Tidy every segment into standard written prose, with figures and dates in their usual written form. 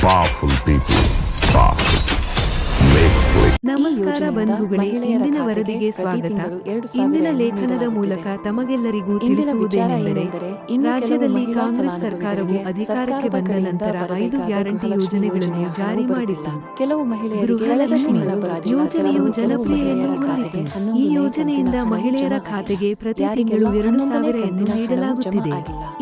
Powerful people, powerful. Make click. ನಮಸ್ಕಾರ ಬಂಧುಗಳೇ, ಇಂದಿನ ವರದಿಗೆ ಸ್ವಾಗತ. ಇಂದಿನ ಲೇಖನದ ಮೂಲಕ ತಮಗೆಲ್ಲರಿಗೂ ತಿಳಿಸುವುದೇನೆಂದರೆ, ರಾಜ್ಯದಲ್ಲಿ ಕಾಂಗ್ರೆಸ್ ಸರ್ಕಾರವು ಅಧಿಕಾರಕ್ಕೆ ಬಂದ ನಂತರ 5 ಗ್ಯಾರಂಟಿ ಯೋಜನೆಗಳನ್ನು ಜಾರಿ ಮಾಡಿತು. ಗೃಹಲಕ್ಷ್ಮಿ ಯೋಜನೆಯು ಜನಪ್ರಿಯತೆಯನ್ನು ಹೊಂದಿತು. ಈ ಯೋಜನೆಯಿಂದ ಮಹಿಳೆಯರ ಖಾತೆಗೆ ಪ್ರತಿ ತಿಂಗಳು 2,000 ಎಂದು ನೀಡಲಾಗುತ್ತಿದೆ.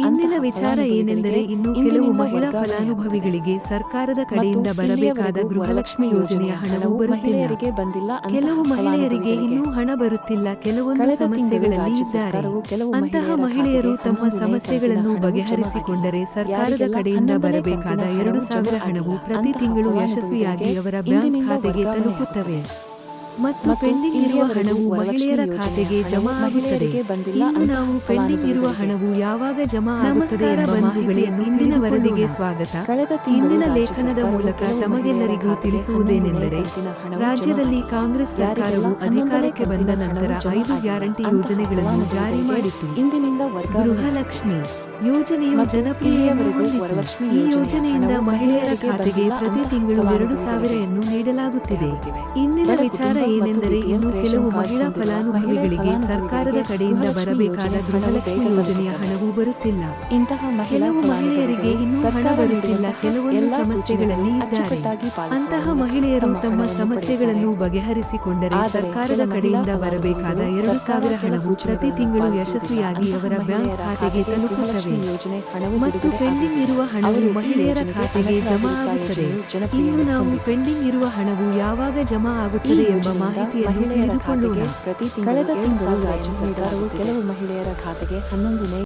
ಇಂದಿನ ವಿಚಾರ ಏನೆಂದರೆ, ಇನ್ನು ಕೆಲವು ಮಹಿಳಾ ಫಲಾನುಭವಿಗಳಿಗೆ ಸರ್ಕಾರದ ಕಡೆಯಿಂದ ಬರಬೇಕಾದ ಗೃಹಲಕ್ಷ್ಮಿ ಯೋಜನೆಯ ಹಣವು ಬರುತ್ತಿಲ್ಲ. ಕೆಲವು ಮಹಿಳೆಯರಿಗೆ ಇನ್ನೂ ಹಣ ಬರುತ್ತಿಲ್ಲ. ಕೆಲವೊಂದು ಸಮಸ್ಯೆಗಳಲ್ಲಿ ಇದ್ದಾರೆ. ಅಂತಹ ಮಹಿಳೆಯರು ತಮ್ಮ ಸಮಸ್ಯೆಗಳನ್ನು ಬಗೆಹರಿಸಿಕೊಂಡರೆ ಸರ್ಕಾರದ ಕಡೆಯಿಂದ ಬರಬೇಕಾದ 2,000 ಹಣವು ಪ್ರತಿ ತಿಂಗಳು ಯಶಸ್ವಿಯಾಗಿ ಅವರ ಬ್ಯಾಂಕ್ ಖಾತೆಗೆ ತಲುಪುತ್ತವೆ ಮತ್ತು ಪೆಂಡಿಂಗ್ ಇರುವ ಹಣವು ಮಹಿಳೆಯರ ಖಾತೆಗೆ ಜಮಾ ಆಗುತ್ತದೆ. ಇನ್ನು ನಾವು ಪೆಂಡಿಂಗ್ ಇರುವ ಹಣವು ಯಾವಾಗ ಜಮಾ ಆಗುತ್ತದೆ ಎಂಬ ಮಾಹಿತಿಯನ್ನು ಇಂದಿನ ವರದಿಗೆ ಸ್ವಾಗತ. ಇಂದಿನ ಲೇಖನದ ಮೂಲಕ ತಮಗೆಲ್ಲರಿಗೂ ತಿಳಿಸುವುದೇನೆಂದರೆ, ರಾಜ್ಯದಲ್ಲಿ ಕಾಂಗ್ರೆಸ್ ಸರ್ಕಾರವು ಅಧಿಕಾರಕ್ಕೆ ಬಂದ ನಂತರ 5 ಗ್ಯಾರಂಟಿ ಯೋಜನೆಗಳನ್ನು ಜಾರಿ ಮಾಡಿತು. ಗೃಹಲಕ್ಷ್ಮಿ ಯೋಜನೆಯು ಜನಪ್ರಿಯತೆಯನ್ನು ಹೊಂದಿತು. ಈ ಯೋಜನೆಯಿಂದ ಮಹಿಳೆಯರ ಖಾತೆಗೆ ಪ್ರತಿ ತಿಂಗಳು 2,000 ಎಂದು ನೀಡಲಾಗುತ್ತಿದೆ. ಇಂದಿನ ವಿಚಾರ ಏನೆಂದರೆ, ಇನ್ನು ಕೆಲವು ಮಹಿಳಾ ಫಲಾನುಭವಿಗಳಿಗೆ ಸರ್ಕಾರದ ಕಡೆಯಿಂದ ಬರಬೇಕಾದ ಗೃಹಲಕ್ಷ್ಮಿ ಯೋಜನೆಯ ಹಣವು ಬರುತ್ತಿಲ್ಲ. ಕೆಲವು ಮಹಿಳೆಯರಿಗೆ ಇನ್ನೂ ಹಣ ಬರುತ್ತಿಲ್ಲ. ಕೆಲವೊಂದು ಸಮಸ್ಯೆಗಳಲ್ಲಿ ಇದ್ದಾರೆ. ಅಂತಹ ಮಹಿಳೆಯರು ತಮ್ಮ ಸಮಸ್ಯೆಗಳನ್ನು ಬಗೆಹರಿಸಿಕೊಂಡರೆ ಸರ್ಕಾರದ ಕಡೆಯಿಂದ ಬರಬೇಕಾದ 2,000 ಹಣವು ಪ್ರತಿ ತಿಂಗಳು ಯಶಸ್ವಿಯಾಗಿ ಅವರ ಬ್ಯಾಂಕ್ ಖಾತೆಗೆ ತಲುಪುತ್ತವೆ ಮತ್ತು ಪೆಂಡಿಂಗ್ ಇರುವ ಹಣವು ಮಹಿಳೆಯರ ಖಾತೆಗೆ ಜಮಾ ಆಗುತ್ತದೆ. ಇನ್ನು ನಾವು ಪೆಂಡಿಂಗ್ ಇರುವ ಹಣವು ಯಾವಾಗ ಜಮಾ ಆಗುತ್ತದೆ ಎಂಬ ಮಾಹಿತಿಯನ್ನು ತಿಳಿದುಕೊಳ್ಳೋಣ. ಕಳೆದ ತಿಂಗಳು ರಾಜ್ಯ ಸರ್ಕಾರವು ಕೆಲವು ಮಹಿಳೆಯರ ಖಾತೆಗೆ 11